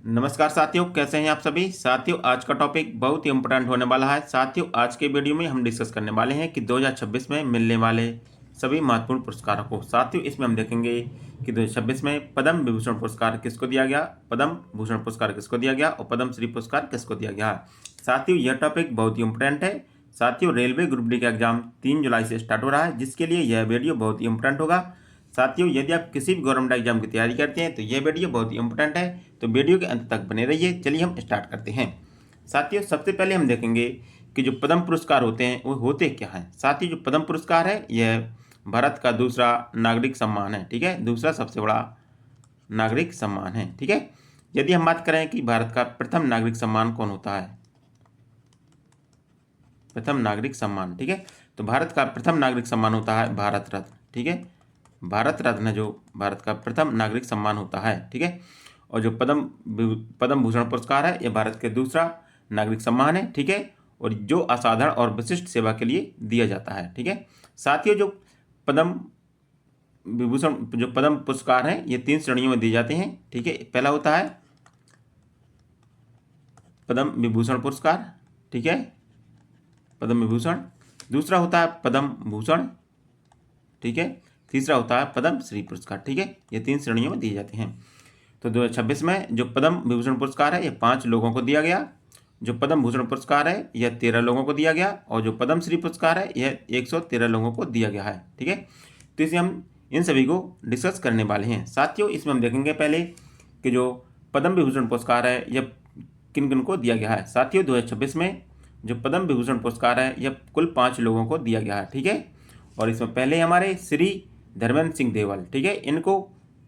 नमस्कार साथियों, कैसे हैं आप सभी साथियों। आज का टॉपिक बहुत ही इम्पोर्टेंट होने वाला है साथियों। आज के वीडियो में हम डिस्कस करने वाले हैं कि 2026 में मिलने वाले सभी महत्वपूर्ण पुरस्कारों को। साथियों इसमें हम देखेंगे कि 2026 में पद्म विभूषण पुरस्कार किसको दिया गया, पद्म भूषण पुरस्कार किसको दिया गया और पद्म श्री पुरस्कार किसको दिया गया। साथियों यह टॉपिक बहुत ही इंपॉर्टेंट है साथियों। रेलवे ग्रुप डी का एग्जाम 3 जुलाई से स्टार्ट हो रहा है, जिसके लिए यह वीडियो बहुत ही इंपॉर्टेंट होगा साथियों। यदि आप किसी भी गवर्नमेंट एग्जाम की तैयारी करते हैं तो यह वीडियो बहुत ही इंपॉर्टेंट है, तो वीडियो के अंत तक बने रहिए। चलिए हम स्टार्ट करते हैं साथियों। सबसे पहले हम देखेंगे कि जो पद्म पुरस्कार होते हैं वो होते क्या हैं। साथियों जो पद्म पुरस्कार है यह भारत का दूसरा नागरिक सम्मान है, ठीक है, दूसरा सबसे बड़ा नागरिक सम्मान है, ठीक है। यदि हम बात करें कि भारत का प्रथम नागरिक सम्मान कौन होता है, प्रथम नागरिक सम्मान, ठीक है, तो भारत का प्रथम नागरिक सम्मान होता है भारत रत्न, ठीक है। भारत रत्न जो भारत का प्रथम नागरिक सम्मान होता है, ठीक है। और जो पद्म भूषण पुरस्कार है यह भारत के दूसरा नागरिक सम्मान है, ठीक है, और जो असाधारण और विशिष्ट सेवा के लिए दिया जाता है, ठीक है। साथियों जो पद्म विभूषण जो पद्म पुरस्कार हैं ये 3 श्रेणियों में दिए जाते हैं, ठीक है। पहला होता है पद्म विभूषण पुरस्कार, ठीक है, पद्म विभूषण। दूसरा होता है पद्म भूषण, ठीक है। तीसरा होता है पद्म श्री पुरस्कार, ठीक है। ये 3 श्रेणियों में दिए जाते हैं। तो 2026 में जो पद्म विभूषण पुरस्कार है यह 5 लोगों को दिया गया, जो पद्म भूषण पुरस्कार है यह 13 लोगों को दिया गया और जो पद्म श्री पुरस्कार है यह 113 लोगों को दिया गया है, ठीक है। तो इसे हम इन सभी को डिस्कस करने वाले हैं साथियों। इसमें हम देखेंगे पहले कि जो पद्म विभूषण पुरस्कार है यह किन किन को दिया गया है। साथियों 2026 में जो पद्म विभूषण पुरस्कार है यह कुल 5 लोगों को दिया गया है, ठीक है। और इसमें पहले हमारे श्री धर्मेंद्र सिंह देवल, ठीक है, इनको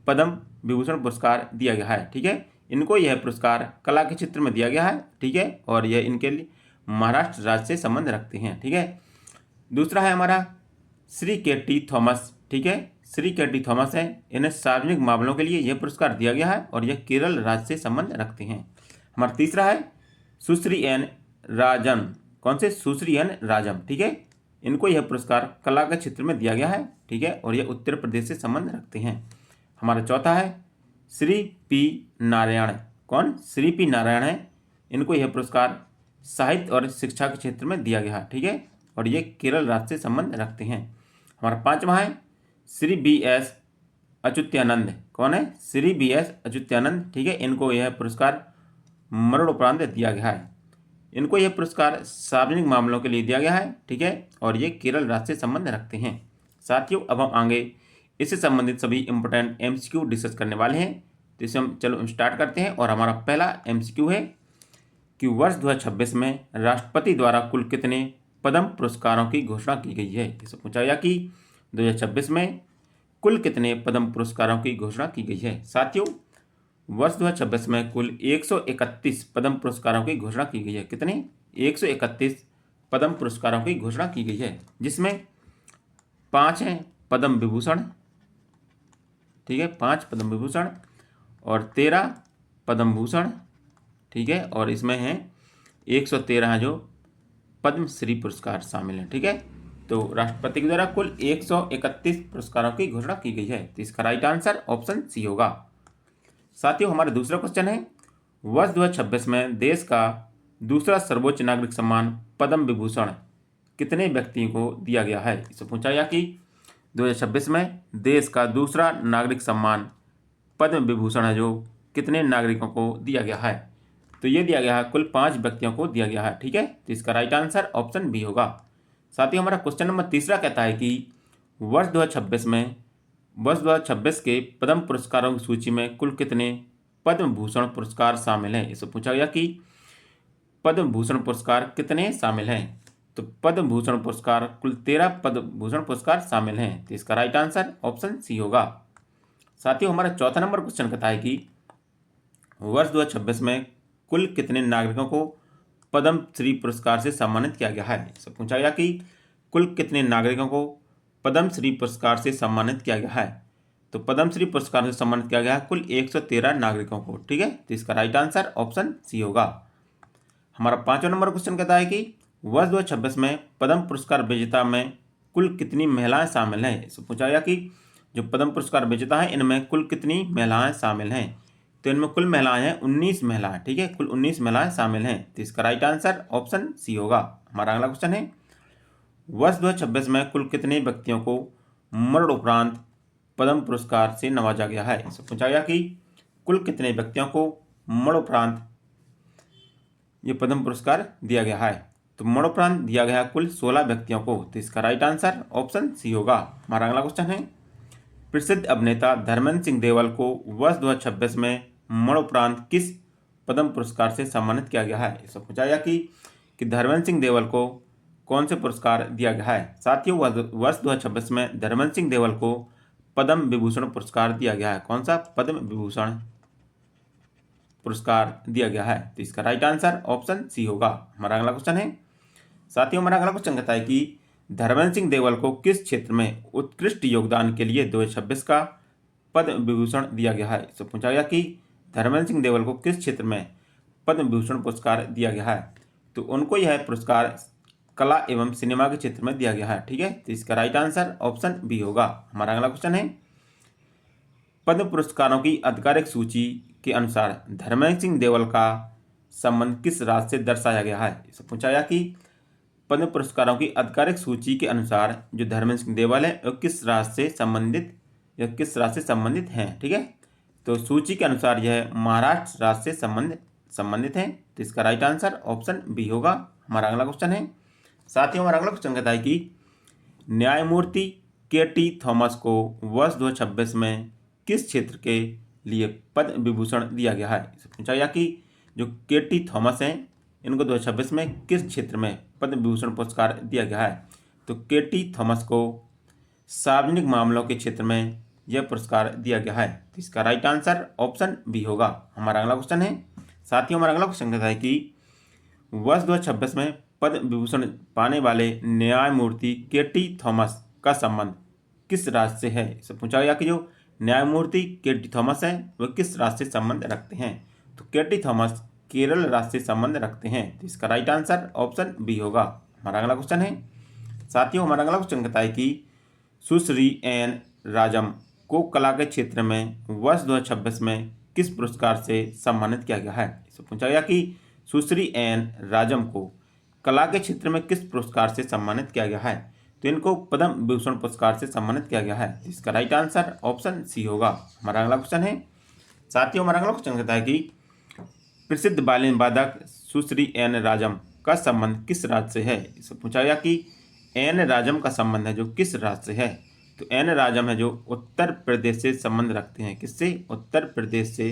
पद्म विभूषण पुरस्कार दिया गया है, ठीक है। इनको यह पुरस्कार कला के क्षेत्र में दिया गया है, ठीक है, और यह इनके लिए महाराष्ट्र राज्य से संबंध रखते हैं, ठीक है। दूसरा है हमारा श्री के.टी. थॉमस, ठीक है, श्री के.टी. थॉमस है, इन्हें सार्वजनिक मामलों के लिए यह पुरस्कार दिया गया है और यह केरल राज्य से संबंध रखते हैं। हमारा तीसरा है सुश्री एन राजन, कौन से, सुश्री एन राजम, ठीक है, इनको यह पुरस्कार कला के क्षेत्र में दिया गया है, ठीक है, और यह उत्तर प्रदेश से संबंध रखते हैं। हमारा चौथा है श्री पी नारायण, कौन, श्री पी नारायण है, इनको यह पुरस्कार साहित्य और शिक्षा के क्षेत्र में दिया गया है, ठीक है, और ये केरल राज्य से संबंध रखते हैं। हमारा पांचवा है श्री बी एस अच्युतानंद, कौन है, श्री बी एस अच्युतानंद, ठीक है, इनको यह पुरस्कार मरणोपरांत दिया गया है। इनको यह पुरस्कार सार्वजनिक मामलों के लिए दिया गया है, ठीक है, और ये केरल राज्य से संबंध रखते हैं। साथियों अब हम आगे इससे संबंधित सभी इंपॉर्टेंट एमसीक्यू डिस्कस करने वाले हैं, तो इसे हम चलो स्टार्ट करते हैं। और हमारा पहला एमसीक्यू है कि वर्ष 2026 में राष्ट्रपति द्वारा कुल कितने पद्म पुरस्कारों की घोषणा की गई है। इसे पूछा गया कि 2026 में कुल कितने पद्म पुरस्कारों की घोषणा की गई है। साथियों वर्ष 2026 में कुल 131 पद्म पुरस्कारों की घोषणा की गई है। कितने, 131 पद्म पुरस्कारों की घोषणा की गई है, जिसमें 5 हैं पद्म विभूषण, ठीक है, 5 पद्म विभूषण और 13 पद्म भूषण, ठीक है, और इसमें हैं 113 जो पद्म श्री पुरस्कार शामिल हैं, ठीक है। तो राष्ट्रपति के द्वारा कुल 131 पुरस्कारों की घोषणा की गई है, तो इसका राइट आंसर ऑप्शन सी होगा। साथियों हमारा दूसरा क्वेश्चन है वर्ष 2026 में देश का दूसरा सर्वोच्च नागरिक सम्मान पद्म विभूषण कितने व्यक्तियों को दिया गया है। इसे पूछा गया कि 2026 में देश का दूसरा नागरिक सम्मान पद्म विभूषण है जो कितने नागरिकों को दिया गया है। तो ये दिया गया है कुल 5 व्यक्तियों को दिया गया है, ठीक है, तो इसका राइट आंसर ऑप्शन बी होगा। साथियों हमारा क्वेश्चन नंबर तीसरा कहता है कि वर्ष 2026 के पद्म पुरस्कारों की सूची में कुल कितने पद्म भूषण पुरस्कार शामिल हैं। इसे पूछा गया कि पद्म भूषण पुरस्कार कितने शामिल हैं। तो पद्म भूषण पुरस्कार कुल 13 पद्म भूषण पुरस्कार शामिल हैं, तो इसका राइट आंसर ऑप्शन सी होगा। साथियों हमारा चौथा नंबर क्वेश्चन कहता है कि वर्ष 2026 में कुल कितने नागरिकों को पद्म श्री पुरस्कार से सम्मानित किया गया है। इसे पूछा गया कि कुल कितने नागरिकों को पद्म श्री पुरस्कार से सम्मानित किया गया है। तो पद्म श्री पुरस्कार से सम्मानित किया गया है कुल 113 नागरिकों को, ठीक है, तो इसका राइट आंसर ऑप्शन सी होगा। हमारा 5वां नंबर क्वेश्चन कहता है कि वर्ष 2026 में पद्म पुरस्कार विजेता में कुल कितनी महिलाएं शामिल हैं। इसे पूछा गया कि जो पद्म पुरस्कार विजेता है इनमें कुल कितनी महिलाएं शामिल हैं। तो इनमें कुल महिलाएं हैं 19 महिलाएं, ठीक है, कुल 19 महिलाएं शामिल हैं। तो इसका राइट आंसर ऑप्शन सी होगा। हमारा अगला क्वेश्चन है, वर्ष 2026 में कुल कितने व्यक्तियों को मरणोपरांत पद्म पुरस्कार से नवाजा गया है? इससे पूछा गया कि कुल कितने व्यक्तियों को मरणोपरांत ये पद्म पुरस्कार दिया गया है। तो मरणोपरांत दिया गया कुल 16 व्यक्तियों को। तो इसका राइट आंसर ऑप्शन सी होगा। हमारा अगला क्वेश्चन है, प्रसिद्ध अभिनेता धर्मेंद्र सिंह देवल को वर्ष 2026 में मरणोपरांत किस पद्म पुरस्कार से सम्मानित किया गया है? इससे पूछा गया कि धर्मेंद्र सिंह देवल को कौन से पुरस्कार दिया गया है। साथियों, वर्ष 2026 में धर्मेंद्र सिंह देवल को पद्म विभूषण पुरस्कार दिया गया है। कौन सा? पद्म विभूषण पुरस्कार दिया गया है। तो इसका राइट आंसर ऑप्शन सी होगा। हमारा अगला क्वेश्चन है, साथियों हमारा अगला क्वेश्चन कहता है कि धर्मेंद्र सिंह देवल को किस क्षेत्र में उत्कृष्ट योगदान के लिए 2026 का पद्म विभूषण दिया गया है? इससे पूछा गया कि धर्मेंद्र सिंह देवल को किस क्षेत्र में पद्म विभूषण पुरस्कार दिया गया है। तो उनको यह पुरस्कार कला एवं सिनेमा के क्षेत्र में दिया गया है, ठीक है। तो इसका राइट आंसर ऑप्शन बी होगा। हमारा अगला क्वेश्चन है, पद्म पुरस्कारों की आधिकारिक सूची के अनुसार धर्मेंद्र सिंह देवल का संबंध किस राज्य से दर्शाया गया है? इससे पूछा गया कि पद्म पुरस्कारों की आधिकारिक सूची के अनुसार जो धर्मेंद्र सिंह देवल है वो किस राज्य से संबंधित या किस राज्य से संबंधित हैं, ठीक है। तो सूची के अनुसार यह महाराष्ट्र राज्य से संबंधित हैं। तो इसका राइट आंसर ऑप्शन बी होगा। हमारा अगला क्वेश्चन है, साथियों हमारा अगला क्वेश्चन कहता है कि न्यायमूर्ति के.टी. थॉमस को वर्ष 2026 में किस क्षेत्र के लिए पद्म विभूषण दिया गया है? पूछा गया कि जो के.टी. थॉमस हैं इनको 2026 में किस क्षेत्र में पद्म विभूषण पुरस्कार दिया गया है। तो के.टी. थॉमस को सार्वजनिक मामलों के क्षेत्र में यह पुरस्कार दिया गया है। तो इसका राइट आंसर ऑप्शन बी होगा। हमारा अगला क्वेश्चन है, साथियों हमारा अगला क्वेश्चन कहता है कि वर्ष 2026 में पद्म विभूषण पाने वाले न्यायमूर्ति के.टी. थॉमस का संबंध किस राज्य से है? इससे पूछा गया कि जो न्यायमूर्ति के.टी. थॉमस हैं वह किस राज्य से संबंध रखते हैं। तो के.टी. थॉमस केरल राज्य से संबंध रखते हैं। तो इसका राइट आंसर ऑप्शन बी होगा। हमारा अगला क्वेश्चन है, साथियों हमारा अगला क्वेश्चन कहता है कि सुश्री एन राजम को कला के क्षेत्र में वर्ष 2026 में किस पुरस्कार से सम्मानित किया गया है? इससे पूछा गया कि सुश्री एन राजम को कला के क्षेत्र में किस पुरस्कार से सम्मानित किया गया है। तो इनको पद्म विभूषण पुरस्कार से सम्मानित किया गया है। इसका राइट आंसर ऑप्शन सी होगा। हमारा अगला क्वेश्चन है, साथियों हमारा अगला क्वेश्चन कहता है कि प्रसिद्ध वायलिन वादक सुश्री एन राजम का संबंध किस राज्य से है? इससे पूछा गया कि एन राजम का संबंध है जो किस राज्य से है। तो एन राजम है जो उत्तर प्रदेश से संबंध रखते हैं। किससे? उत्तर प्रदेश से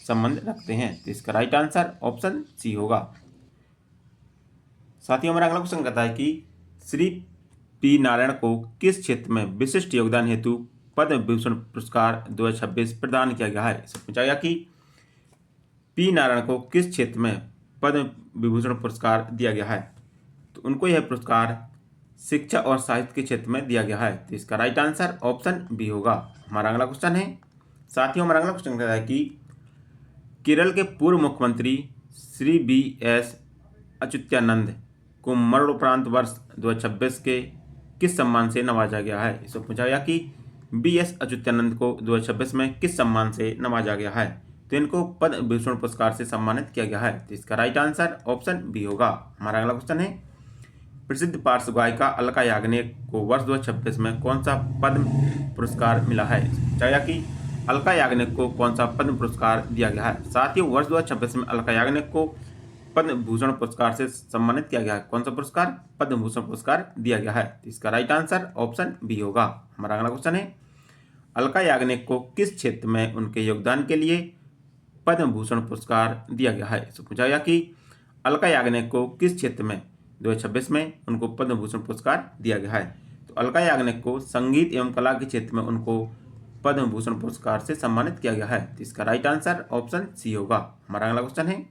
संबंध रखते हैं। तो इसका राइट आंसर ऑप्शन सी होगा। साथियों हमारा अगला क्वेश्चन कहता है कि श्री पी नारायण को किस क्षेत्र में विशिष्ट योगदान हेतु पद्म विभूषण पुरस्कार 2026 प्रदान किया गया है? इससे पूछा गया कि पी नारायण को किस क्षेत्र में पद्म विभूषण पुरस्कार दिया गया है। तो उनको यह पुरस्कार शिक्षा और साहित्य के क्षेत्र में दिया गया है। तो इसका राइट आंसर ऑप्शन बी होगा। हमारा अगला क्वेश्चन है, साथियों हमारा अगला क्वेश्चन कहता है कि केरल के पूर्व मुख्यमंत्री श्री बी.एस. अच्युतानंद को मरणोपरांत वर्ष 2026 के किस सम्मान से नवाजा गया है? इसको पूछा गया कि बी.एस. अच्युतानंद को 2026 में किस सम्मान से नवाजा गया है। तो इनको पद्म विभूषण पुरस्कार से सम्मानित किया गया है। तो इसका राइट आंसर ऑप्शन बी होगा। हमारा अगला क्वेश्चन है, प्रसिद्ध पार्श्व गायिका अलका याग्निक को वर्ष 2026 में कौन सा पद्म पुरस्कार मिला है? पूछा गया कि अलका याग्निक को कौन सा पद्म पुरस्कार दिया गया है। साथ ही वर्ष 2026 में अलका याग्निक को पद्म भूषण पुरस्कार से सम्मानित किया गया है। कौन सा पुरस्कार? पद्म भूषण पुरस्कार दिया गया है। इसका राइट आंसर ऑप्शन बी होगा। हमारा अगला क्वेश्चन है, अलका याग्निक को किस क्षेत्र में उनके योगदान के लिए पद्म भूषण पुरस्कार दिया गया है? इससे पूछा गया कि अलका याग्निक को किस क्षेत्र में 2026 में उनको पद्म भूषण पुरस्कार दिया गया है। तो अलका याग्निक को संगीत एवं कला के क्षेत्र में उनको पद्म भूषण पुरस्कार से सम्मानित किया गया है। तो इसका राइट आंसर ऑप्शन सी होगा। हमारा अगला क्वेश्चन है,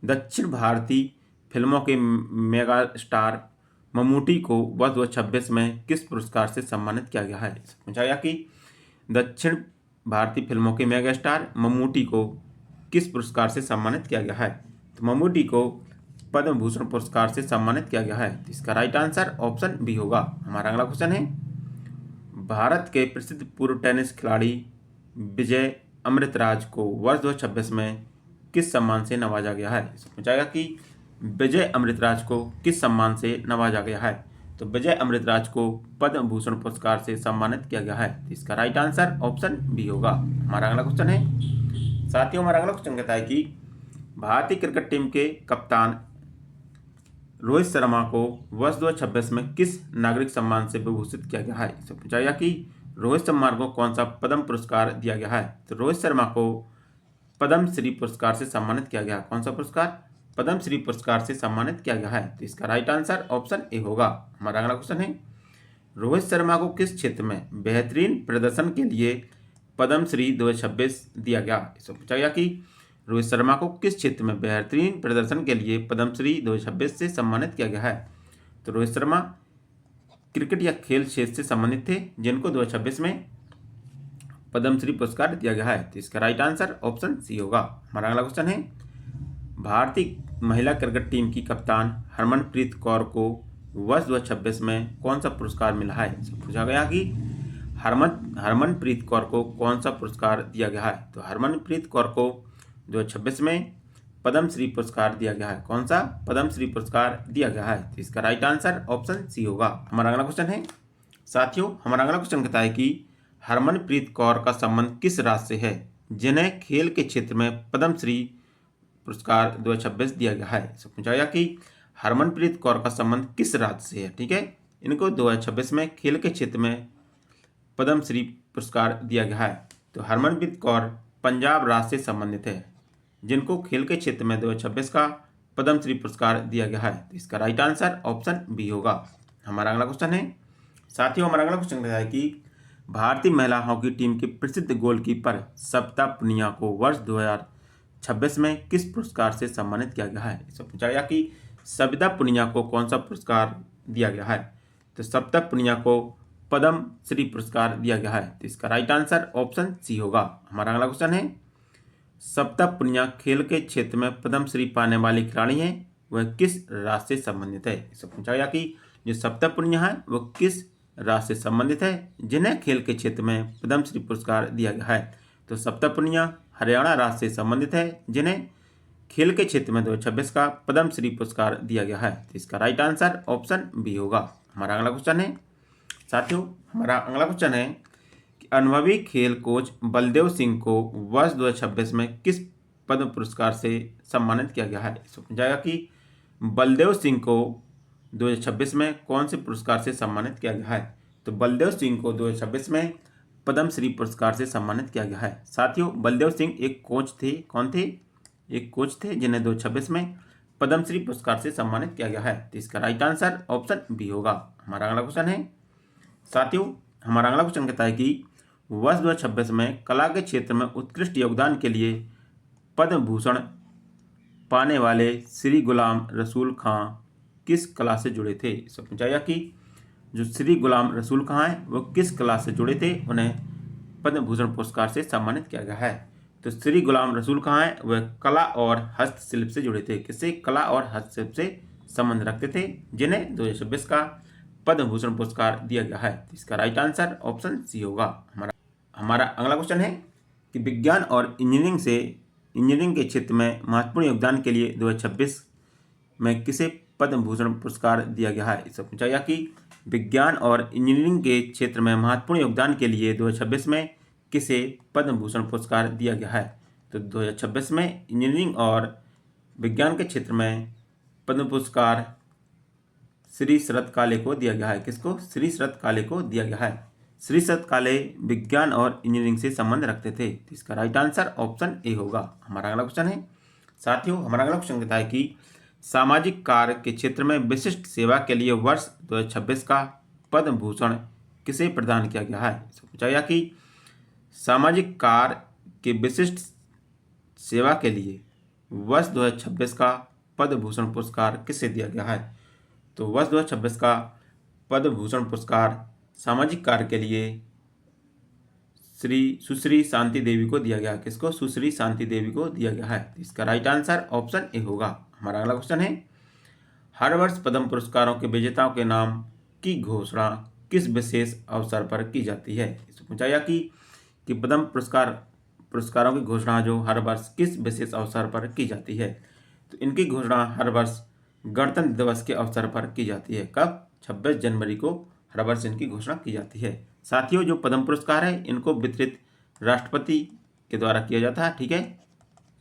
दक्षिण भारतीय फिल्मों के मेगा स्टार मम्मूटी को वर्ष 2026 में किस पुरस्कार से सम्मानित किया गया है? पूछा गया कि दक्षिण भारतीय फिल्मों के मेगा स्टार मम्मूटी को किस पुरस्कार से सम्मानित किया गया है। तो मम्मूटी को पद्म भूषण पुरस्कार से सम्मानित किया गया है। तो इसका राइट आंसर ऑप्शन बी होगा। हमारा अगला क्वेश्चन है, भारत के प्रसिद्ध पूर्व टेनिस खिलाड़ी विजय अमृतराज को वर्ष 2026 में किस सम्मान से नवाजा गया है? इसमें पूछा गया कि विजय अमृतराज को किस सम्मान से नवाजा गया है? तो विजय अमृतराज को पद्म भूषण पुरस्कार से सम्मानित किया गया है। तो इसका राइट आंसर ऑप्शन बी होगा। हमारा अगला क्वेश्चन है, साथियों हमारा अगला क्वेश्चन कहता है कि भारतीय क्रिकेट टीम के कप्तान रोहित शर्मा को वर्ष 2026 में किस नागरिक सम्मान से विभूषित किया गया है? इससे पूछा गया कि रोहित शर्मा को कौन सा पद्म पुरस्कार दिया गया है? तो रोहित शर्मा को पद्म श्री पुरस्कार से सम्मानित किया गया। कौन सा पुरस्कार? पद्म श्री पुरस्कार से सम्मानित किया गया है। तो इसका राइट आंसर ऑप्शन ए होगा। हमारा अगला क्वेश्चन है, रोहित शर्मा को किस क्षेत्र में बेहतरीन प्रदर्शन के लिए पद्म श्री 2026 दिया गया? इससे पूछा गया कि रोहित शर्मा को किस क्षेत्र में बेहतरीन प्रदर्शन के लिए पद्म श्री 2026 से सम्मानित किया गया है? तो रोहित शर्मा क्रिकेट या खेल क्षेत्र से संबंधित थे जिनको 2026 में पद्म श्री पुरस्कार दिया गया है। तो इसका राइट आंसर ऑप्शन सी होगा। हमारा अगला क्वेश्चन है, भारतीय महिला क्रिकेट टीम की कप्तान हरमनप्रीत कौर को वर्ष 2026 में कौन सा पुरस्कार मिला है? पूछा गया कि हरमनप्रीत कौर को कौन सा पुरस्कार दिया गया है? तो हरमनप्रीत कौर को 2026 में पद्म श्री पुरस्कार दिया गया है। कौन सा? पद्म श्री पुरस्कार दिया गया है। तो इसका राइट आंसर ऑप्शन सी होगा। हमारा अगला क्वेश्चन है, साथियों हमारा अगला क्वेश्चन कहता है कि हरमनप्रीत कौर का संबंध किस राज्य से है जिन्हें खेल के क्षेत्र में पद्म श्री पुरस्कार 2026 दिया गया है? इससे पूछा गया कि हरमनप्रीत कौर का संबंध किस राज्य से है। ठीक है, इनको 2026 में खेल के क्षेत्र में पद्म श्री पुरस्कार दिया गया है। तो हरमनप्रीत कौर पंजाब राज्य से संबंधित है जिनको खेल के क्षेत्र में 2026 का पद्म श्री पुरस्कार दिया गया है। तो इसका राइट आंसर ऑप्शन बी होगा। हमारा अगला क्वेश्चन है, साथियों हमारा अगला क्वेश्चन है कि भारतीय महिला हॉकी टीम के प्रसिद्ध गोलकीपर सविता पुनिया को वर्ष 2026 में किस पुरस्कार से सम्मानित किया गया है? इससे पूछा गया कि सविता पुनिया को कौन सा पुरस्कार दिया गया है? तो सविता पुनिया को पद्म श्री पुरस्कार दिया गया है। तो इसका राइट आंसर ऑप्शन सी होगा। हमारा अगला क्वेश्चन है, सविता पुनिया खेल के क्षेत्र में पद्म श्री पाने वाली खिलाड़ी हैं, वह किस राज्य से संबंधित है? इससे पूछा गया कि जो सविता पुनिया है वह किस राज्य से संबंधित है जिन्हें खेल के क्षेत्र में पद्म श्री पुरस्कार दिया गया है? तो सविता पुनिया हरियाणा राज्य से संबंधित है जिन्हें खेल के क्षेत्र में 2026 का पद्म श्री पुरस्कार दिया गया है। तो इसका राइट आंसर ऑप्शन बी होगा। हमारा अगला क्वेश्चन है, साथियों हमारा अगला क्वेश्चन है कि अनुभवी खेल कोच बलदेव सिंह को वर्ष 2026 में किस पद्म पुरस्कार से सम्मानित किया गया है? इसको पूछा कि बलदेव सिंह को 2026 में कौन से पुरस्कार से सम्मानित किया गया है? तो बलदेव सिंह को 2026 में पद्म श्री पुरस्कार से सम्मानित किया गया है। साथियों बलदेव सिंह एक कोच थे। कौन थे? एक कोच थे जिन्हें 2026 में पद्म श्री पुरस्कार से सम्मानित किया गया है। तो इसका राइट आंसर ऑप्शन बी होगा। हमारा अगला क्वेश्चन है, साथियों हमारा अगला क्वेश्चन कहता है कि वर्ष 2026 में कला के क्षेत्र में उत्कृष्ट योगदान के लिए पद्म भूषण पाने वाले श्री गुलाम रसूल खां किस कला से जुड़े थे? इससे पूछा गया कि जो श्री गुलाम रसूल खां हैं वो किस कला से जुड़े थे, उन्हें पद्म भूषण पुरस्कार से सम्मानित किया गया है। तो श्री गुलाम रसूल खां हैं वह कला और हस्तशिल्प से जुड़े थे। किससे? कला और हस्तशिल्प से संबंध रखते थे जिन्हें 2026 का पद्म भूषण पुरस्कार दिया गया है। इसका राइट आंसर ऑप्शन सी होगा। हमारा अगला क्वेश्चन है कि विज्ञान और इंजीनियरिंग के क्षेत्र में महत्वपूर्ण योगदान के लिए 2026 में किसे पद्म भूषण पुरस्कार दिया गया है? इससे पूछा गया कि विज्ञान और इंजीनियरिंग के क्षेत्र में महत्वपूर्ण योगदान के लिए 2026 में किसे पद्म भूषण पुरस्कार दिया गया है? तो 2026 में इंजीनियरिंग और विज्ञान के क्षेत्र में पद्म पुरस्कार श्री शरद काले को दिया गया है। किसको? श्री शरद काले को दिया गया है। श्री शरद काले विज्ञान और इंजीनियरिंग से संबंध रखते थे। तो इसका राइट आंसर ऑप्शन ए होगा। हमारा अगला क्वेश्चन है, साथियों हमारा अगला क्वेश्चन कहता है कि सामाजिक कार्य के क्षेत्र में विशिष्ट सेवा के लिए वर्ष 2026 का पद्म भूषण किसे प्रदान किया गया है? पूछा गया कि सामाजिक कार्य के विशिष्ट सेवा के लिए वर्ष 2026 का पद्म भूषण पुरस्कार किसे दिया गया है? तो वर्ष 2026 का पद्म भूषण पुरस्कार सामाजिक कार्य के लिए सुश्री शांति देवी को दिया गया। किसको? सुश्री शांति देवी को दिया गया है। इसका राइट आंसर ऑप्शन ए होगा। हमारा अगला क्वेश्चन है, हर वर्ष पद्म पुरस्कारों के विजेताओं के नाम की घोषणा किस विशेष अवसर पर की जाती है? इससे पूछा गया कि पद्म पुरस्कार पुरस्कारों की घोषणा जो हर वर्ष किस विशेष अवसर पर की जाती है? तो इनकी घोषणा हर वर्ष गणतंत्र दिवस के अवसर पर की जाती है। कब? 26 जनवरी को हर वर्ष इनकी घोषणा की जाती है। साथियों, जो पद्म पुरस्कार है इनको वितरित राष्ट्रपति के द्वारा किया जाता है। ठीक है,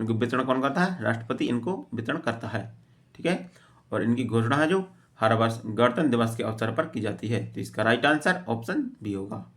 इनको वितरण कौन करता है? राष्ट्रपति इनको वितरण करता है। ठीक है, और इनकी घोषणा है जो हर वर्ष गणतंत्र दिवस के अवसर पर की जाती है। तो इसका राइट आंसर ऑप्शन बी होगा।